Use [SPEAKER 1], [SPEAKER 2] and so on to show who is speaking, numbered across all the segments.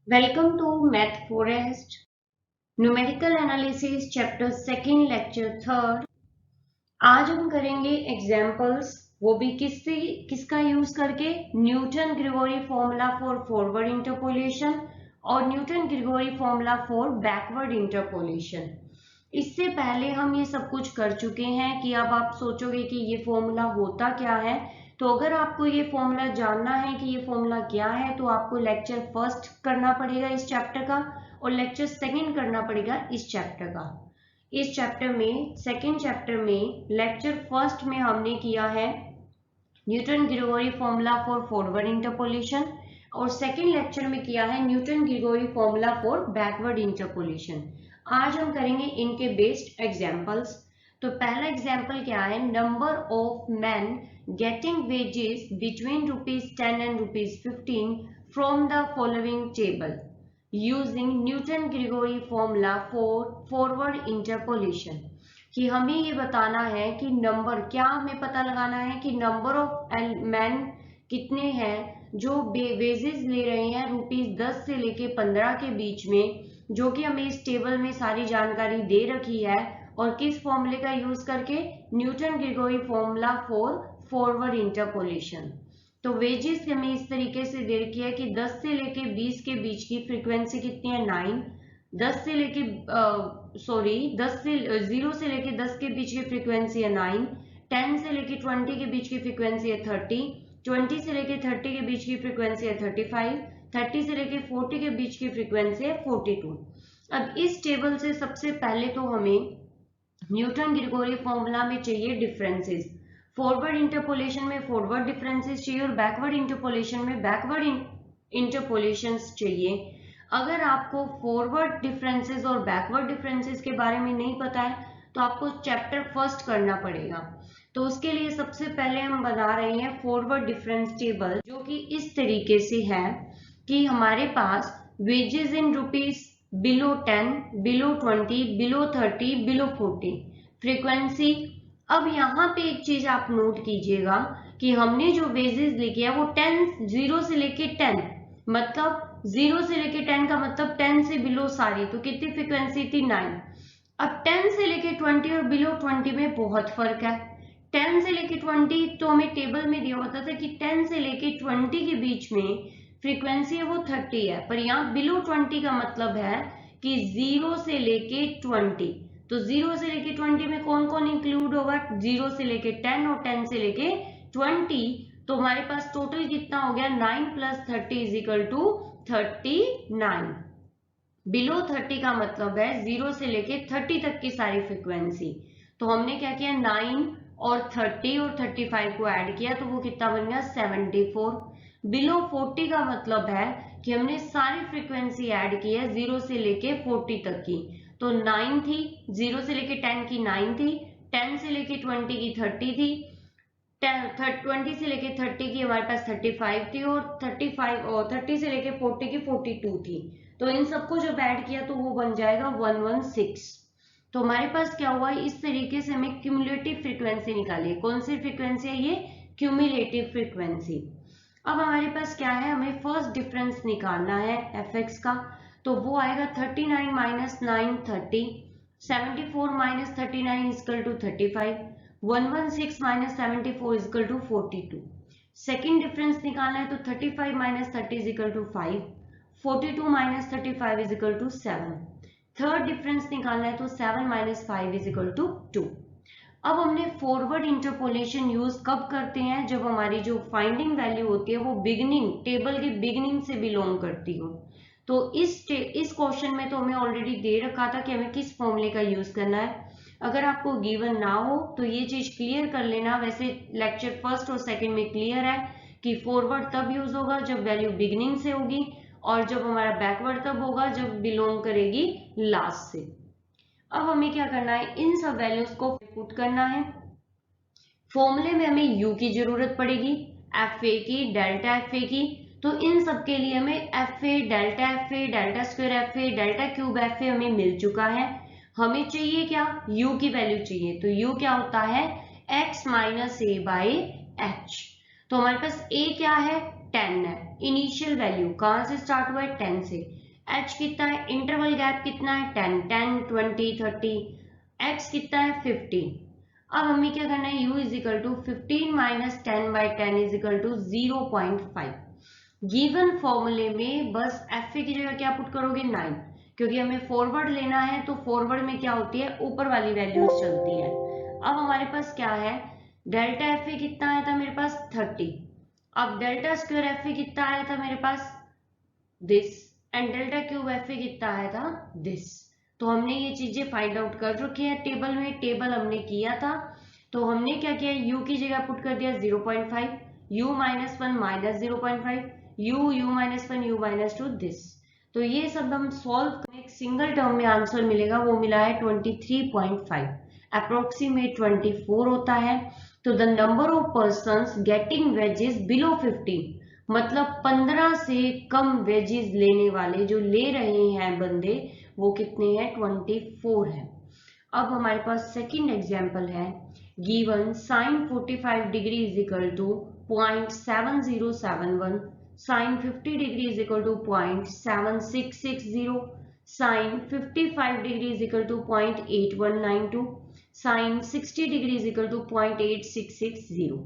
[SPEAKER 1] Welcome to Math Forest, Numerical Analysis Chapter 2 Lecture 3। आज हम करेंगे एग्जाम्पल्स, वो भी किसका यूज करके, Newton Gregory formula for forward interpolation और Newton Gregory formula for backward interpolation. इससे पहले हम ये सब कुछ कर चुके हैं कि अब आप सोचोगे कि ये फॉर्मूला होता क्या है। तो अगर आपको ये फॉर्मूला जानना है कि ये फॉर्मूला क्या है तो आपको लेक्चर फर्स्ट करना पड़ेगा इस चैप्टर का और लेक्चर सेकंड करना पड़ेगा इस चैप्टर का। इस चैप्टर में सेकंड चैप्टर में लेक्चर फर्स्ट में हमने किया है Newton Gregory formula for forward interpolation और सेकंड लेक्चर में किया है Newton Gregory formula for backward interpolation. आज हम करेंगे इनके बेस्ड एग्जांपल्स। तो पहला एग्जांपल क्या है, number of man getting wages between ₹10 and ₹15 from the following table using Newton Gregory formula for forward interpolation. कि हमें ये बताना है कि नंबर, क्या हमें पता लगाना है कि नंबर ऑफ मैन कितने हैं जो वेजेस ले रहे हैं ₹10 से लेके 15 के बीच में, जो कि हमें इस टेबल में सारी जानकारी दे रखी है और किस फॉर्मूले का यूज करके, Newton Gregory formula for forward interpolation. तो वेजेस हमें इस तरीके से दे रखी है कि 10 से लेके 20 के बीच की फ्रीक्वेंसी कितनी है, 9। 10 से लेके 0 से लेके 10 के बीच की फ्रीक्वेंसी है 9। 10 से लेके 20 के बीच की फ्रीक्वेंसी है 30। 20 से लेके 30 के बीच की फ्रीक्वेंसी है 35। 30 से लेके 40 के बीच की फ्रीक्वेंसी है 42। अब इस टेबल से सबसे पहले तो हमें न्यूटन ग्रिगोरी फॉर्मूला में चाहिए डिफरेंसेस। फॉरवर्ड इंटरपोलेशन में फॉरवर्ड डिफरेंसेस चाहिए और बैकवर्ड इंटरपोलेशन में बैकवर्ड इंटरपोलेशंस चाहिए। अगर आपको फॉरवर्ड डिफरेंसेस और बैकवर्ड डिफरेंसेस के बारे में नहीं पता है तो आपको चैप्टर फर्स्ट करना पड़ेगा। तो उसके लिए सबसे पहले हम बना रहे हैं फॉरवर्ड डिफरेंस टेबल, जो कि इस तरीके से है कि हमारे पास wages in rupees below 10, below 20, below 30, below 40 frequency. अब यहाँ पे एक चीज आप नोट कीजिएगा कि हमने जो वेजेस लिखे है वो 0 से लेके 10, मतलब 0 से लेके 10 का मतलब 10 से बिलो सारी, तो कितनी फ्रीक्वेंसी थी, 9। अब 10 से लेके 20 और बिलो 20 में बहुत फर्क है। 10 से लेके 20 तो हमें टेबल में दिया होता था कि 10 से लेके 20 के बीच में फ्रीक्वेंसी है वो 30 है, पर यहाँ बिलो 20 का मतलब है कि 0 से लेके 20। तो 0 से लेके 20 में कौन कौन इंक्लूड होगा, 0 से लेके 10 और 10 से लेके 20। तो हमारे पास टोटल कितना हो गया, 9 + 30 = 39। बिलो 30 का मतलब है 0 से लेके 30 तक की सारी फ्रीक्वेंसी। तो हमने क्या किया, 9 और 30 और 35 को ऐड किया तो वो कितना बन गया, 74। बिलो 40 का मतलब है कि हमने सारी फ्रीक्वेंसी ऐड की है 0 से लेके 40 तक की। तो 9 थी, 0 से लेके 10 की 9 थी, 10 से लेके 20 की 30 थी, 20 से लेके 30 की हमारे पास 35 थी और 35 और 30 से लेके 40 की 42 थी। तो इन सबको जब ऐड किया तो वो बन जाएगा 116। तो हमारे पास क्या हुआ, इस तरीके से हमें क्यूमुलेटिव फ्रीक्वेंसी निकाली है। कौन सी फ्रीक्वेंसी है ये, क्यूमुलेटिव फ्रीक्वेंसी। अब हमारे पास क्या है, हमें फर्स्ट डिफरेंस निकालना है fx का। तो वो आएगा 39 - 9 30, 74 - 39 = 35, 116 - 74 = 42। सेकेंड डिफरेंस निकालना है तो 35 - 30 = 5, 42 - 35 = 7। थर्ड डिफरेंस निकालना है तो 7 - 5 = 2। अब हमने फॉरवर्ड इंटरपोलेशन यूज कब करते हैं, जब हमारी जो फाइंडिंग वैल्यू होती है वो बिगनिंग, टेबल की बिगनिंग से बिलोंग करती हो। तो इस क्वेश्चन में तो हमें ऑलरेडी दे रखा था कि हमें किस फॉर्मूले का यूज करना है। अगर आपको गिवन ना हो तो ये चीज क्लियर कर लेना। वैसे लेक्चर फर्स्ट और सेकंड में क्लियर है कि फॉरवर्ड तब यूज होगा जब वैल्यू बिगनिंग से होगी और जब हमारा बैकवर्ड तब होगा जब बिलोंग करेगी लास्ट से। अब हमें क्या करना है, इन सब वैल्यूज को पुट करना है। फॉर्मूले में हमें यू की जरूरत पड़ेगी, एफ ए की, डेल्टा एफ ए की। तो इन सब के लिए हमें F A, delta f A, delta square f A, delta cube f ए हमें मिल चुका है। हमें चाहिए क्या, यू की वैल्यू चाहिए। तो यू क्या होता है, x - a/h। तो हमारे पास a क्या है, 10 है, इनिशियल वैल्यू कहाँ से स्टार्ट हुआ है 10 से, h कितना है, इंटरवल गैप कितना है 10, 10, 20, 30, x कितना है 50। अब हमें क्या करना है, u is equal to 15 minus 10 by 10 is equal to 0.5। Given फॉर्मूले में बस एफ की जगह क्या पुट करोगे 9, क्योंकि हमें फॉरवर्ड लेना है तो फॉरवर्ड में क्या होती है, ऊपर वाली वैल्यूज चलती है। अब हमारे पास क्या है, डेल्टा एफ कितना आया था मेरे पास 30, अब डेल्टा स्क्वायर एफ कितना आया था मेरे पास this, and delta cube F कितना आया था दिस। तो हमने ये चीजें फाइंड आउट कर रखी है टेबल में, टेबल हमने किया था। तो हमने क्या किया, u की जगह पुट कर दिया 0.5, u minus 1 minus 0.5, u minus 1 u minus 2 this. तो ये सब हम सॉल्व करें, एक सिंगल टर्म में आंसर मिलेगा, वो मिला है 23.5, अप्रोक्सीमेट 24 होता है। तो the number of persons getting wages below 15, मतलब 15 से कम वेजेस लेने वाले जो ले रहे हैं बंदे, वो कितने हैं 24 है। अब हमारे पास सेकंड एग्जांपल है, given sin 45 degree is equal to 0.7071, sin 50 degree is equal to 0.7660, sin 55 degree is equal to 0.8192, sin 60 degree is equal to 0.8660।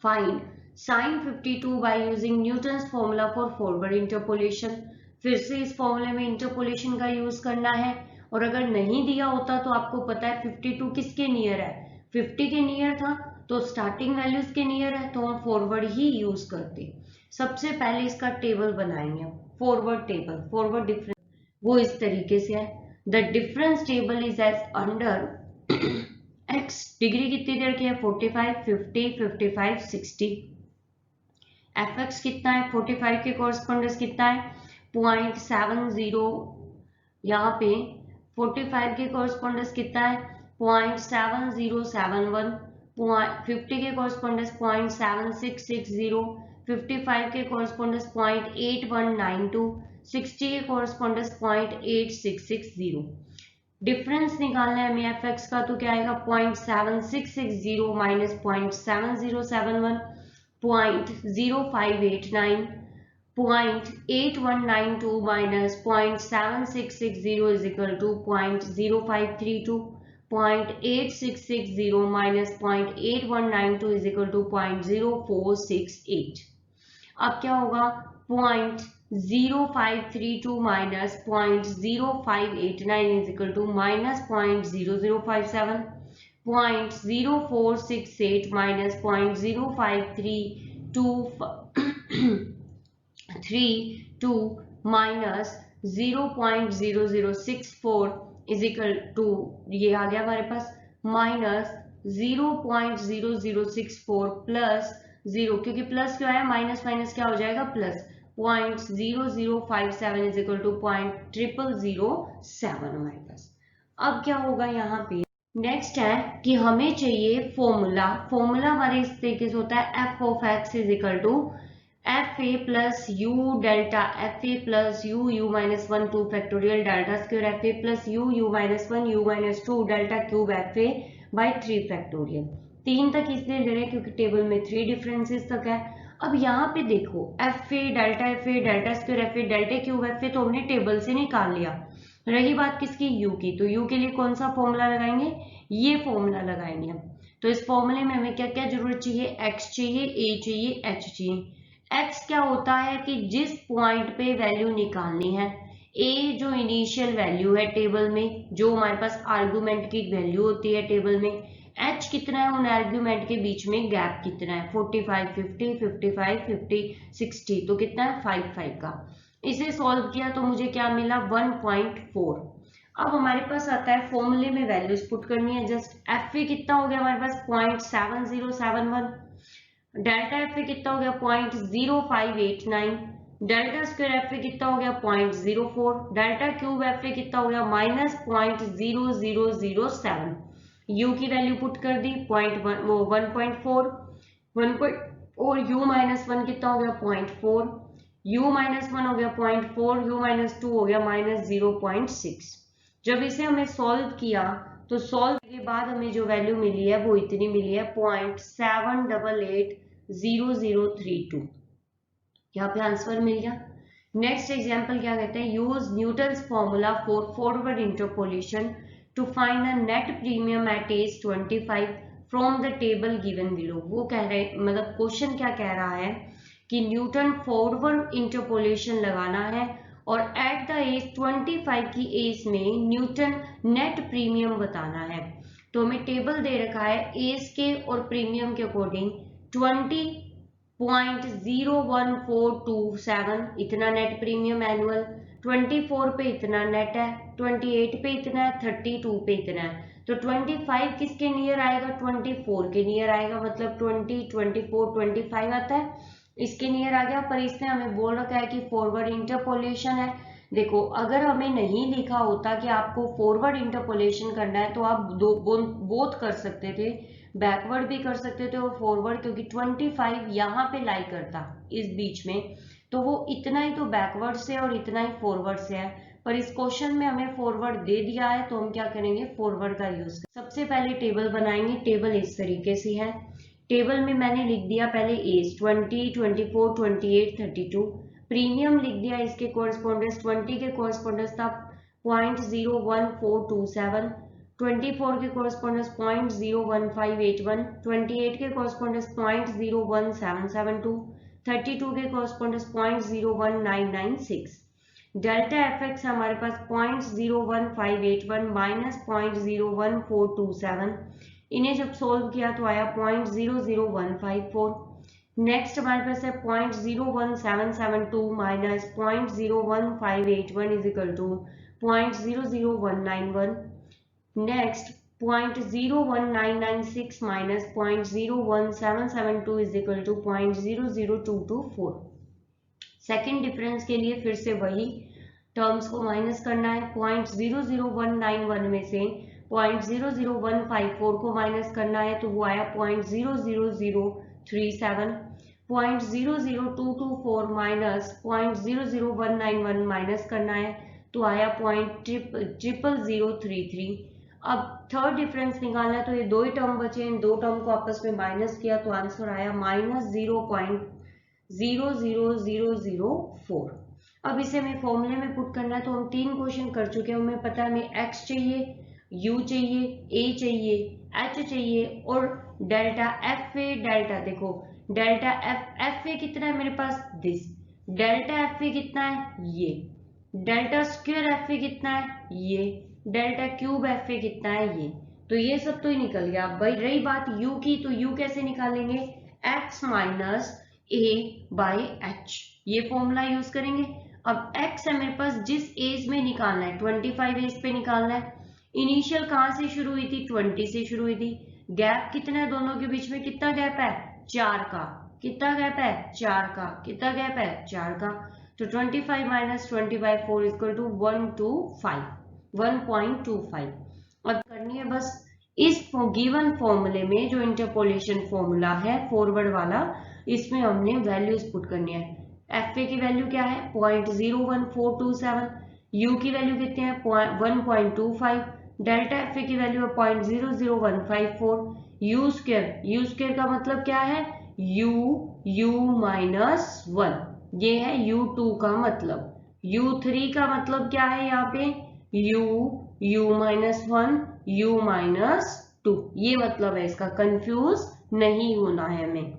[SPEAKER 1] Find sin 52 by using Newton's formula for forward interpolation. फिर से इस फॉर्मूले में interpolation का use करना है, और अगर नहीं दिया होता तो आपको पता है 52 किसके नियर है, 50 के नियर था, तो स्टार्टिंग वैल्यूज के नियर है, तो हम फॉरवर्ड ही यूज करते। सबसे पहले इसका टेबल बनाएंगे, फॉरवर्ड टेबल, फॉरवर्ड डिफरेंस वो इस तरीके से है, the difference table is as under x, degree कितनी देर की है 45, 50, 55, 60, fx कितना है 45 के कॉरस्पॉन्डेंस कितना है 0.70, यहाँ पे 45 के कॉरस्पॉन्डेंस कितना है 0.7071, 50 के कॉरस्पॉन्डेंस 0.7660, 55 के कॉरस्पॉन्डेंस 0.8192, 60 के कॉरस्पॉन्डेंस 0.8660। डिफरेंस निकालना है हमें fx का, तो क्या आएगा 0.7660 minus 0.7071, 0.0589, 0.8192 minus 0.7660 is equal to 0.0532, 0.8660 minus 0.8192 is equal to 0.0468। अब क्या होगा 0.0532 minus 0.0589 is equal to minus 0.0057, 0.0468 minus 0.0532 minus 0.0064 is equal to, ये आ गया हमारे पास माइनस 0.0064 प्लस 0, क्योंकि प्लस क्या है माइनस माइनस क्या हो जाएगा प्लस, 0.0057 इज इक्वल टू 0.0007 हमारे पास। अब क्या होगा यहाँ पे, नेक्स्ट है कि हमें चाहिए फॉर्मूला, फॉर्मूला हमारे इस तरीके से होता है f of x is equal to f a plus u delta f a plus u minus 1 2 factorial delta square f a plus u minus 1 u minus 2 delta cube f a by 3 factorial. 3 तक इसलिए ले रहे हैं क्योंकि table में 3 differences तक है। अब यहाँ पे देखो F A delta square f A delta cube f ए तो हमने टेबल से निकाल लिया। रही बात किसकी, यू की, तो यू के लिए कौन सा फॉर्मूला लगाएंगे, ये फॉर्मूला लगाएंगे हम। तो इस फॉर्मूले में हमें क्या क्या जरूरत चाहिए, एक्स चाहिए, ए चाहिए, एच चाहिए। एक्स क्या होता है कि जिस पॉइंट पे वैल्यू निकालनी है, ए जो इनिशियल वैल्यू है टेबल में, जो हमारे पास आर्गुमेंट की वैल्यू होती है टेबल में, एच कितना है उन आर्गुमेंट के बीच में गैप कितना है 45, 50, 55, 50, 60, तो कितना है 5 का। इसे सॉल्व किया तो मुझे क्या मिला 1.4। अब हमारे पास आता है फॉर्मूले में वैल्यूज पुट करनी है, जस्ट एफ ए कितना हो गया हमारे पास 0.7071, डेल्टा एफ ए कितना हो गया 0.0589, डेल्टा स्क्वायर एफ ए कितना हो गया 0.04, डेल्टा क्यूब एफ ए कितना हो गया माइनस 0.0007। यू की वैल्यू पुट कर दी 1.4 और यू माइनस 1 कितना हो गया 0.4, u माइनस 1 हो गया 0.4, u माइनस 2 हो गया माइनस 0.6। जब इसे हमें सॉल्व किया तो सॉल्व के बाद हमें जो वैल्यू मिली है वो इतनी मिली है 0.7880032। यहाँ पे आंसर मिल गया। नेक्स्ट एग्जाम्पल क्या कहते हैं, use Newton's formula for forward interpolation to find a net premium at age 25 from the table given below. वो कह रहे मतलब क्वेश्चन क्या कह रहा है कि न्यूटन फॉरवर्ड इंटरपोलेशन लगाना है और एट द एज 25 की एज में न्यूटन नेट प्रीमियम बताना है। तो हमें टेबल दे रखा है एज के और प्रीमियम के अकॉर्डिंग 20.01427 इतना नेट प्रीमियम एनुअल, 24 पे इतना नेट है, 28 पे इतना है, 32 पे इतना है। तो 25 किसके नियर आएगा, 24 के नियर आएगा, मतलब 20, 24, 25 आता है, इसके नियर आ गया। पर इसने हमें बोल रखा है कि फॉरवर्ड इंटरपोलेशन है। देखो अगर हमें नहीं लिखा होता कि आपको फॉरवर्ड इंटरपोलेशन करना है तो आप बोथ कर सकते थे, बैकवर्ड भी कर सकते थे और फॉरवर्ड, क्योंकि 25 यहाँ पे लाई करता इस बीच में, तो वो इतना ही तो बैकवर्ड से और इतना ही फॉरवर्ड से है। पर इस क्वेश्चन में हमें फॉरवर्ड दे दिया है तो हम क्या करेंगे, फॉरवर्ड का यूज। सबसे पहले टेबल बनाएंगे। टेबल इस तरीके से है। टेबल में मैंने लिख दिया पहले एज 20, 24, 28, 32। प्रीमियम लिख दिया, इसके कोरस्पोंडेंस 20 के कोरस्पोंडेंस था 0.01427, 24 के कोरस्पोंडेंस 0.01581, 28 के कोरस्पोंडेंस 0.01772, 32 के कोरस्पोंडेंस 0.01996। डेल्टा एफ एक्स हमारे पास 0.01581 माइनस 0.01427, इन्हें जब सोल्व किया तो आया 0.00154। नेक्स्ट हमारे पास है 0.01772 minus 0.01581 is equal to 0.00191। Next 0.01996 minus 0.01772 is equal to 0.00224। Second difference के लिए फिर से वही टर्म्स को माइनस करना है। 0.00191 में से 0.00154 को माइनस करना है तो वो आया 0.00037। 0.00224 माइनस 0.00191 माइनस करना है तो आया 0.00033। अब थर्ड डिफरेंस निकालना है तो ये दो ही टर्म बचे, इन दो टर्म को आपस में माइनस किया तो आंसर आया -0.00004। अब इसे हमें फॉर्मूले में पुट करना है तो हम 3 क्वेश्चन कर चुके हैं। हमें पता है हमें x चाहिए, u चाहिए, a चाहिए, h चाहिए और डेल्टा एफ ए। डेल्टा देखो डेल्टा एफ ए कितना है मेरे पास, दिस। डेल्टा एफ ए कितना है, ये। डेल्टा स्क्वायर एफ ए कितना है, ये। डेल्टा क्यूब एफ ए कितना है, ये। तो ये सब तो ही निकल गया। भाई रही बात u की, तो u कैसे निकालेंगे, x minus a by H, ये फॉर्मूला यूज करेंगे। अब x है मेरे पास, जिस एज में निकालना है 25 एज पे निकालना है। इनिशियल कहां से शुरू हुई थी, 20 से शुरू हुई थी। गैप कितना है दोनों के बीच में, कितना गैप है, 4 का। कितना गैप है, 4 का। कितना गैप है, 4 का। तो 25 माइनस 20/4 इक्वल टू 1.25। अब करनी है बस इस गिवन फॉर्मूले में जो इंटरपोलेशन फॉर्मूला है फॉरवर्ड वाला, इसमें हमने वैल्यूज पुट करनी है। एफ ए की वैल्यू क्या है, 0.01427। यू की वैल्यू कितनी है, 1.25। डेल्टा एफ ए की वैल्यू है 0.00154। यू स्क्वायर का मतलब क्या है, u माइनस 1, ये है u2 का मतलब। u3 का मतलब क्या है, यहाँ पे u माइनस 1, u माइनस 2, ये मतलब है इसका। कंफ्यूज नहीं होना है हमें।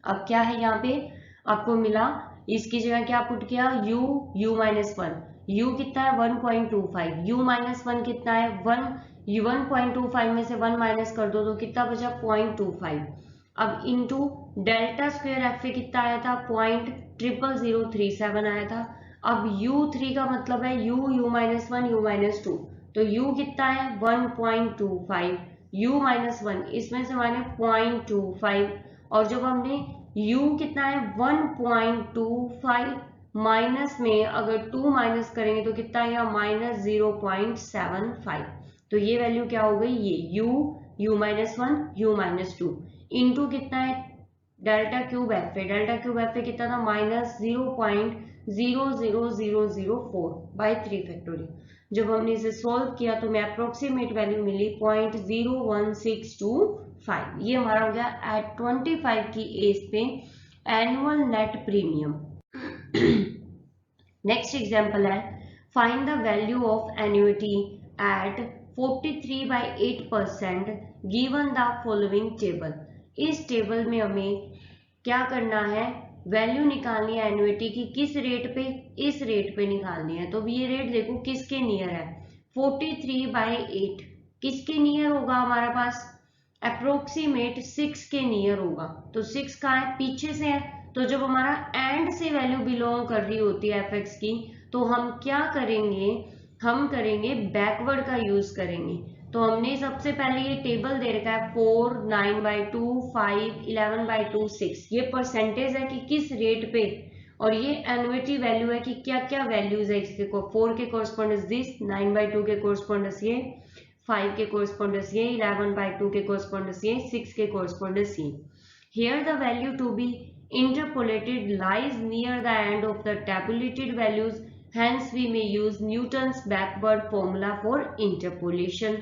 [SPEAKER 1] अब क्या है यहाँ पे आपको मिला, इसकी जगह क्या पुट किया, u माइनस 1। u कितना है 1.25, u माइनस 1 कितना है 1.25 में से 1 माइनस कर दो तो कितना बचा 0.25। अब इंटू डेल्टा स्क्वायर एफ ए कितना आया था 0.00037 आया था। अब u3 का मतलब है u माइनस 1, u माइनस 2, तो u कितना है 1.25, u माइनस 1 इसमें से माने 0.25। और जब हमने u कितना है 1.25 माइनस में अगर 2 माइनस करेंगे तो कितना आएगा -0.75। तो ये वैल्यू क्या हो गई, ये u minus 1, u minus 2 into कितना है डेल्टा क्यूब एफ ए। डेल्टा क्यूब एफ ए कितना था -0.00004 बाई 3 फैक्टोरियल। जब हमने इसे सॉल्व किया तो हमें अप्रोक्सीमेट वैल्यू मिली 0.01625। ये हमारा हो गया एट 25 की एज पे annual net premium. Next example है, find the value of annuity at 43/8% given the following table. इस टेबल में हमें क्या करना है, वैल्यू निकालनी है एन्युटी की, किस रेट पे, इस रेट पे निकालनी है। तो ये रेट देखो किसके नियर है, 43/8 किसके नियर होगा, हमारे पास अप्रोक्सीमेट 6 के नियर होगा। तो 6 कहाँ है, पीछे से है। तो जब हमारा एंड से वैल्यू बिलोंग कर रही होती है एफ की, तो हम क्या करेंगे, हम करेंगे बैकवर्ड का यूज करेंगे। तो हमने सबसे पहले ये टेबल दे रखा है 4, 9/2, 5, 11/2, 6। ये परसेंटेज है कि किस रेट पे, और ये एन्युटी वैल्यू है कि क्या क्या वैल्यूज है इसके को। 4 के कोरस्पोंडेंस दिस, 9/2 के कोरस्पोंडेंस ये, 5 के कोरस्पोंडेंस ये, 11/2 के कोरस्पोंडेंस ये, 6 के कोरस्पोंडेंस ये। Here the value to be interpolated lies near the end of the tabulated values, hence we may use Newton's backward formula for interpolation।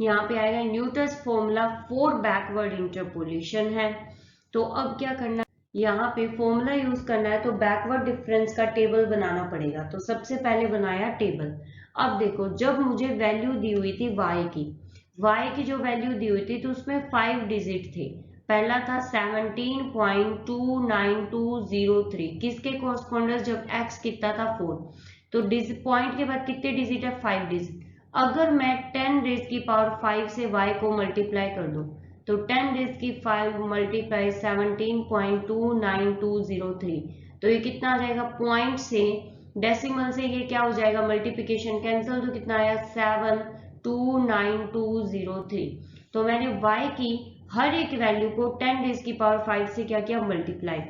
[SPEAKER 1] यहाँ पे आएगा Newton's formula for backward interpolation है। तो अब क्या करना है, यहाँ पे फॉर्मूला यूज करना है, तो बैकवर्ड डिफरेंस का टेबल बनाना पड़ेगा। तो सबसे पहले बनाया टेबल। अब देखो, जब मुझे वैल्यू दी हुई थी y की जो वैल्यू दी हुई थी, तो उसमें 5 डिजिट थे। पहला था 17.29203, किसके कोरस्पोंडेंस, जब x कितना था 4। तो पॉइंट के बाद कितने डिजिट है, 5 डिजिट। अगर मैं 10 रेज की पावर 5 से y को मल्टीप्लाई कर दूं, तो 10 रेज की 5 मल्टीप्लाई 17.29203, तो ये कितना आ जाएगा, पॉइंट से डेसिमल से ये क्या हो जाएगा, मल्टीप्लिकेशन कैंसिल, तो कितना आया 729,203। तो मैंने y की हर एक वैल्यू को 10 रेज की पावर 5 से क्या किया, मल्टीप्लाई।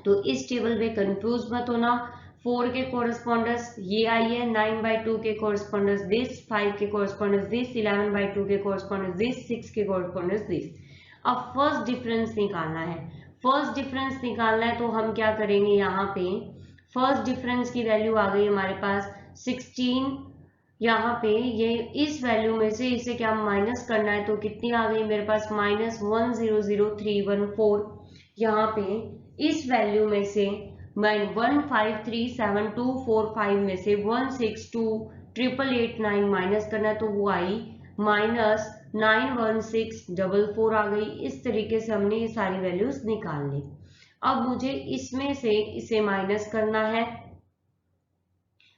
[SPEAKER 1] तो इस टेबल में कंफ्यूज मत होना। 4 के कोरस्पोंडेंस ये आई है, 9/2 के कोरस्पोंडेंस दिस, 5 के कोरस्पोंडेंस दिस, 11/2 के कोरस्पोंडेंस दिस, 6 के कोरस्पोंडेंस दिस। अब फर्स्ट डिफरेंस निकालना है। फर्स्ट डिफरेंस निकालना है तो हम क्या करेंगे, यहाँ पे फर्स्ट डिफरेंस की वैल्यू आ गई हमारे पास 16। यहाँ पे ये इस वैल्यू में से इसे क्या माइनस करना है, तो कितनी आ गई मेरे पास, -100,314। यहाँ पे इस वैल्यू में से 1537245 में से 1628889 माइनस करना है, तो वो आई -91644 आ गई। इस तरीके से हमने ये सारी वैल्यूज निकाल ली। अब मुझे इसमें से इसे माइनस करना है।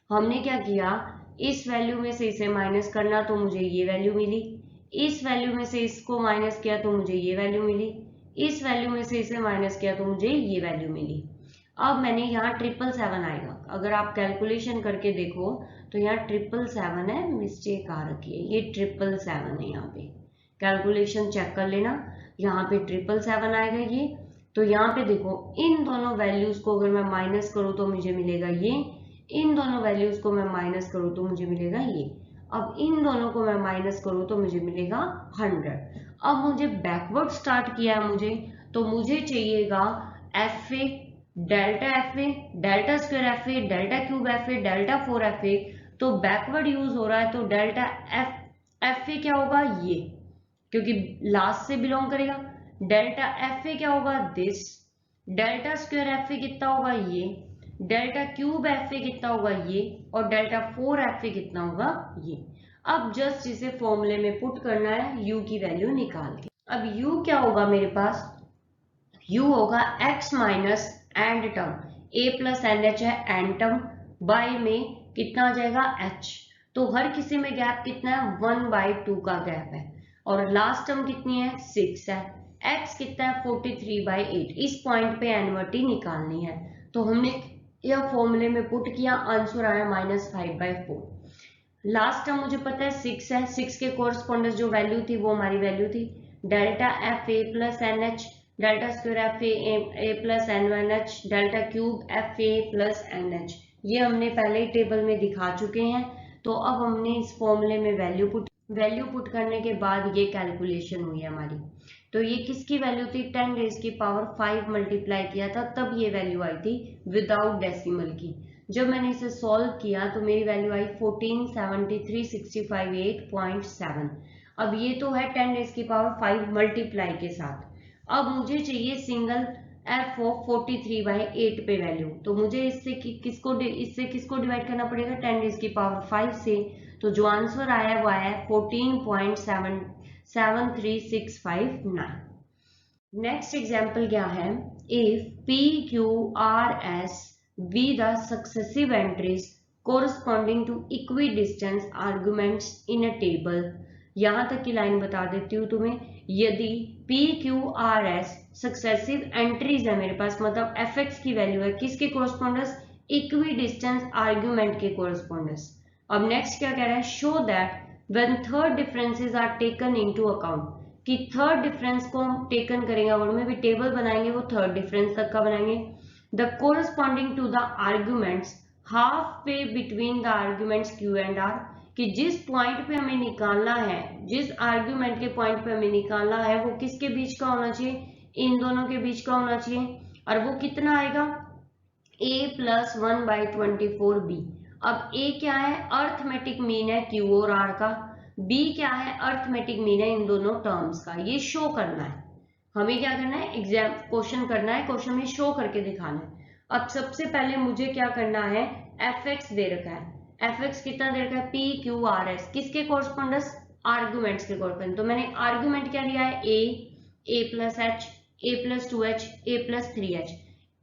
[SPEAKER 1] हमने क्या किया, इस वैल्यू में से इसे माइनस करना, तो मुझे ये वैल्यू मिली। इस वैल्यू में से इसको माइनस किया तो मुझे ये वैल्यू मिली। इस वैल्यू में से इसे माइनस किया तो मुझे ये वैल्यू मिली। अब मैंने यहाँ 777 आएगा, अगर आप कैलकुलेशन करके देखो तो यहाँ 777 है, मिस्टेक आ रखी है, ये 777 है। यहाँ पे कैलकुलेशन चेक कर लेना, यहाँ पे 777 आएगा ये। तो यहाँ पे देखो, इन दोनों वैल्यूज को अगर मैं माइनस करूँ तो मुझे मिलेगा ये, इन दोनों वैल्यूज को मैं माइनस करूँ तो मुझे मिलेगा ये। अब इन दोनों को मैं माइनस करूँ तो मुझे मिलेगा 100। अब मुझे बैकवर्ड स्टार्ट किया है मुझे, तो मुझे चाहिएगा F A, delta f A, delta square f A, delta cube f A, delta 4 F A. तो बैकवर्ड यूज हो रहा है, तो डेल्टा एफ ए क्या होगा, ये, क्योंकि लास्ट से बिलोंग करेगा। डेल्टा एफ ए क्या होगा, दिस। डेल्टा स्क्वायर एफ ए कितना होगा, ये। डेल्टा क्यूब एफ ए कितना होगा, ये। और डेल्टा 4 एफ ए कितना होगा, ये। अब जस्ट इसे फॉर्मूले में पुट करना है, u की वैल्यू निकाल के। अब u क्या होगा मेरे पास, u होगा x minus nth term, a plus n h है एंड टर्म, बाय में कितना आ जाएगा h। तो हर किसी में गैप कितना है, 1/2 का गैप है, और लास्ट टर्म कितनी है, 6 है। x कितना है, 43/8। इस पॉइंट पे एन्युटी निकालनी है, तो हमने यह फॉर्मूले में पुट किया, आंसर आया -5/4। लास्ट टर्म मुझे पता है 6 है, 6 के कोरस्पोंडेंस जो वैल्यू थी वो हमारी वैल्यू थी delta f a plus n h, delta square f a plus n one h, delta cube f a plus n h. ये हमने पहले ही टेबल में दिखा चुके हैं। तो अब हमने इस फॉर्मूले में वैल्यू पुट करने के बाद ये कैलकुलेशन हुई है हमारी। तो ये किसकी वैल्यू थी, 10 रेज की पावर 5 मल्टीप्लाई किया था, तब ये वैल्यू आई थी विदाउट डेसिमल की। जब मैंने इसे सॉल्व किया तो मेरी वैल्यू आई 1473,658.7। अब ये तो है 10 रेज की पावर 5 मल्टीप्लाई के साथ। अब मुझे चाहिए सिंगल f ऑफ 43/8 पे वैल्यू। तो मुझे इससे किसको डिवाइड करना पड़ेगा 10⁵ से। तो जो आंसर आया है वो आया है 14.73659। नेक्स्ट एग्जाम्पल क्या है, if P Q R S be the successive entries corresponding to equidistant arguments in a table। यहां तक की लाइन बता देती हूँ तुम्हें, यदि P Q R S successive entries है मेरे पास, मतलब fx की वैल्यू है किसके कोरस्पोंडेंस, इक्विडिस्टेंस आर्ग्यूमेंट के कोरस्पोंडेंस। अब नेक्स्ट क्या कह रहा है, show that when third differences are taken into account, कि थर्ड डिफरेंस को हम टेकन करेंगे और में भी टेबल बनाएंगे, वो थर्ड डिफरेंस तक का बनाएंगे। The corresponding to the arguments half way between the arguments Q and R, कि जिस पॉइंट पे हमें निकालना है, जिस आर्ग्यूमेंट के पॉइंट पे हमें निकालना है वो किसके बीच का होना चाहिए, इन दोनों के बीच का होना चाहिए। और वो कितना आएगा, a + 1/24b। अब a क्या है, अर्थमेटिक मीन है q और r का, b क्या है, अर्थमेटिक मीन है इन दोनों टर्म्स का। ये शो करना है हमें, क्या करना है, एग्जाम क्वेश्चन करना है, क्वेश्चन में शो करके दिखाना है। अब सबसे पहले मुझे क्या करना है, fx दे रखा है, fx कितना दे रखा है, p q r s, किसके कोरस्पोंडेंस, आर्गुमेंट्स के कोरस्पोंडेंस। तो मैंने आर्गुमेंट क्या लिया है, a + h, a + 2h, a + 3h।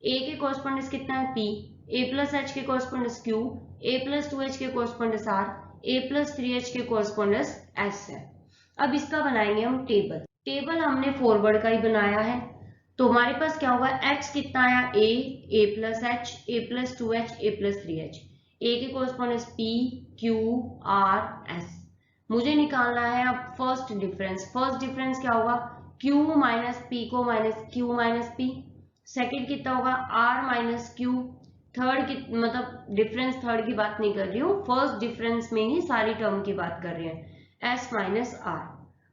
[SPEAKER 1] a के कोरस्पोंडेंस कितना है p, a + h के कोरस्पोंडेंस q, a + 2h के कोरस्पोंडेंस r, a + 3h के कोरस्पोंडेंस s है। अब इसका बनाएंगे हम टेबल। टेबल हमने फॉरवर्ड का ही बनाया है, तो हमारे पास क्या होगा, x कितना आया, a + h, a + 2h, a + 3h। a के correspondence p q r s। मुझे निकालना है अब फर्स्ट डिफरेंस। फर्स्ट डिफरेंस क्या होगा, q - p को q - p। सेकेंड कितना होगा, r - q। थर्ड की मतलब डिफरेंस थर्ड की बात नहीं कर रही हूँ, फर्स्ट डिफरेंस में ही सारी टर्म की बात कर रहे हैं, s - r।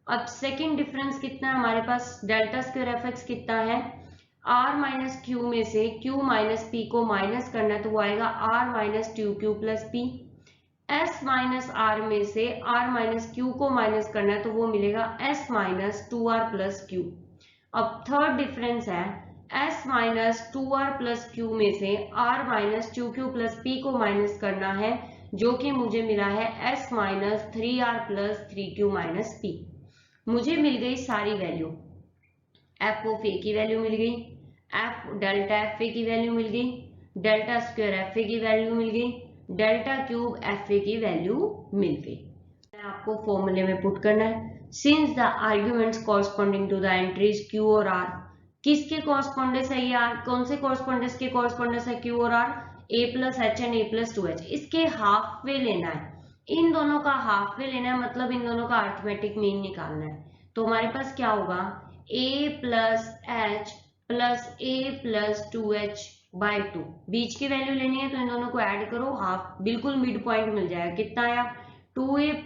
[SPEAKER 1] अब सेकेंड डिफरेंस कितना है हमारे पास, डेल्टा स्क्वायर fx कितना है, r - q में से q - p को माइनस करना है, तो वो आएगा r - 2q + p। s - r में से r - q को माइनस करना है, तो वो मिलेगा s - 2r + q। अब थर्ड डिफरेंस है, s - 2r + q में से r - 2q + p को माइनस करना है, जो कि मुझे मिला है s - 3r + 3q - p। मुझे मिल गई सारी वैल्यू, f ऑफ a की वैल्यू मिल गई, डेल्टा एफ ए की वैल्यू मिल गई, डेल्टा स्क्वायर एफ ए की वैल्यू मिल गई, डेल्टा क्यूब एफ ए की वैल्यू मिल गई। आपको फॉर्मूले में पुट करना है, since the arguments corresponding to the entries Q और आर, किसके कॉरस्पॉन्डेंस है ये आर, कौन से कॉरस्पॉन्डेंस के कॉरस्पॉन्डेंस है क्यू और R, a + h and a + 2h। इसके हाफ वे लेना है, इन दोनों का हाफ वे लेना है, मतलब इन दोनों का अर्थमेटिक मीन निकालना है। तो हमारे पास क्या होगा, a + h + a + 2h/2। बीच की वैल्यू लेनी है तो इन दोनों को ऐड करो, हाफ बिल्कुल मिड पॉइंट मिल जाएगा। कितना आया, 2a +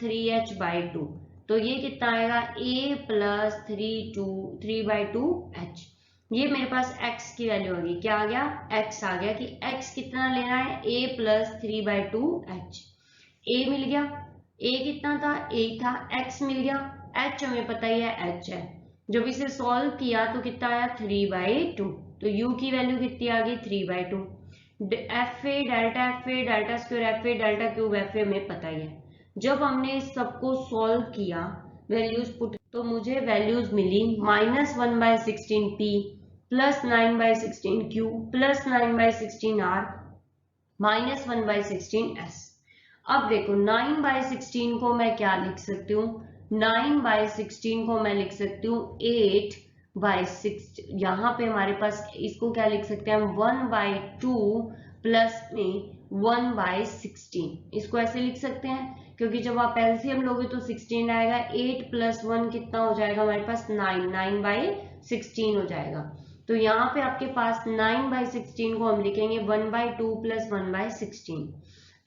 [SPEAKER 1] 3h/2। तो ये कितना आएगा, a + 3/2h। ये मेरे पास x की वैल्यू होगी, क्या आ गया, x आ गया, कि x कितना लेना है, a + 3/2h। a मिल गया, a कितना था, a था, x मिल गया, h हमें पता ही है h है। जब इसे सॉल्व किया तो कितना आया, 3/2। तो u की वैल्यू कितनी आ गई, 3/2। F A, delta square f A, delta cube f ए हमें पता ही है। जब हमने इस सबको सॉल्व किया, वैल्यूज पुट, तो मुझे वैल्यूज मिली -1/16p + 9/16q + 9/16r -1/16s। अब देखो 9/16 को मैं क्या लिख सकती हूँ, 9/16 को मैं लिख सकती हूँ 8/6। यहाँ पे हमारे पास इसको क्या लिख सकते हैं हम, 1/2 प्लस में 1/16। इसको ऐसे लिख सकते हैं, क्योंकि जब आप एलसीएम लोगे तो 16 आएगा, 8 + 1 कितना हो जाएगा हमारे पास, 9/16 हो जाएगा। तो यहाँ पे आपके पास 9/16 को हम लिखेंगे 1/2 + 1/16।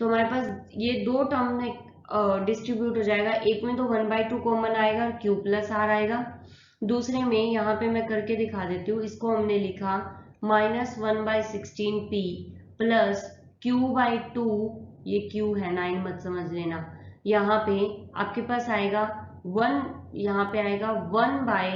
[SPEAKER 1] तो हमारे पास ये दो टर्म में डिस्ट्रीब्यूट हो जाएगा, एक में तो 1/2 कॉमन आएगा, q + r आएगा, दूसरे में यहाँ पे मैं करके दिखा देती हूँ, इसको हमने लिखा -1/16p + q/2, ये q है 9 मत समझ लेना। यहाँ पे आपके पास आएगा 1, यहाँ पे आएगा 1 बाय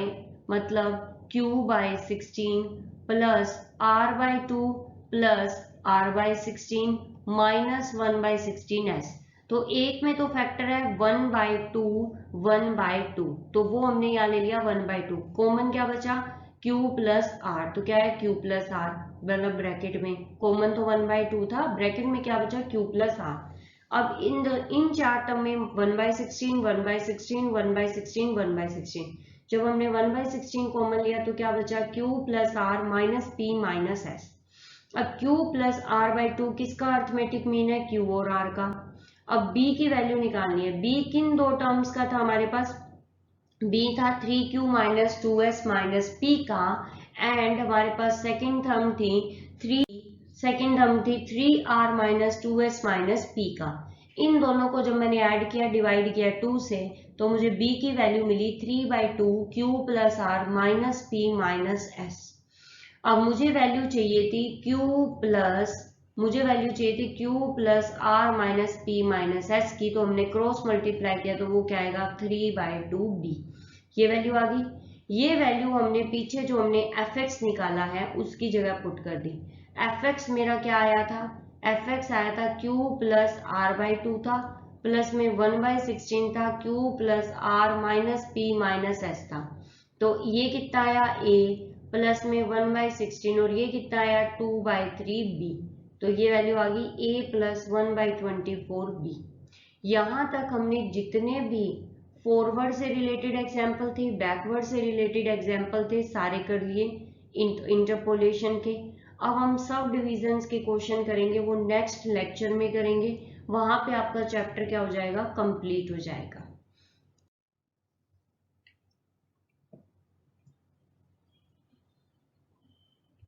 [SPEAKER 1] मतलब q/16 plus r/2 plus r/16 minus 1/16s। तो एक में तो फैक्टर है 1/2 1/2, तो वो हमने यहाँ ले लिया 1/2। कॉमन क्या बचा q प्लस r, तो क्या है q प्लस r, मतलब ब्रैकेट में कॉमन तो 1/2 था, ब्रैकेट में क्या बचा q प्लस r। अब इन चार टर्म में 1/16 1/16 1/16 1/16, जब हमने 1/16 कॉमन लिया तो क्या बचा q plus r minus p minus s। अब q प्लस r/2 किसका अर्थमेटिक मीन है q और r का। अब b की वैल्यू निकालनी है। b किन दो टर्म्स का था हमारे पास, b था 3q minus 2s minus p का, एंड हमारे पास सेकेंड टर्म थी 3r minus 2s minus p का। इन दोनों को जब मैंने ऐड किया, डिवाइड किया 2 से, तो मुझे b की वैल्यू मिली 3/2 q plus r minus p minus s। अब मुझे वैल्यू चाहिए थी q plus r minus p minus s की, तो हमने क्रॉस मल्टीप्लाई किया तो वो क्या आएगा 3/2b। ये वैल्यू आ गई। ये वैल्यू हमने पीछे जो हमने fx निकाला है उसकी जगह पुट कर दी। fx मेरा क्या आया था, fx आया था q प्लस r/2 था, प्लस में 1/16 था, q plus r minus p minus s था। तो ये कितना आया a प्लस में 1/16 और ये कितना आया 2/3b। तो ये वैल्यू आ गई a प्लस 1/24b। यहाँ तक हमने जितने भी फॉरवर्ड से रिलेटेड एग्जाम्पल थे, बैकवर्ड से रिलेटेड एग्जाम्पल थे, सारे कर लिए इंटरपोलेशन के। अब हम सब डिविजन्स के क्वेश्चन करेंगे, वो नेक्स्ट लेक्चर में करेंगे। वहां पे आपका चैप्टर क्या हो जाएगा, कंप्लीट हो जाएगा।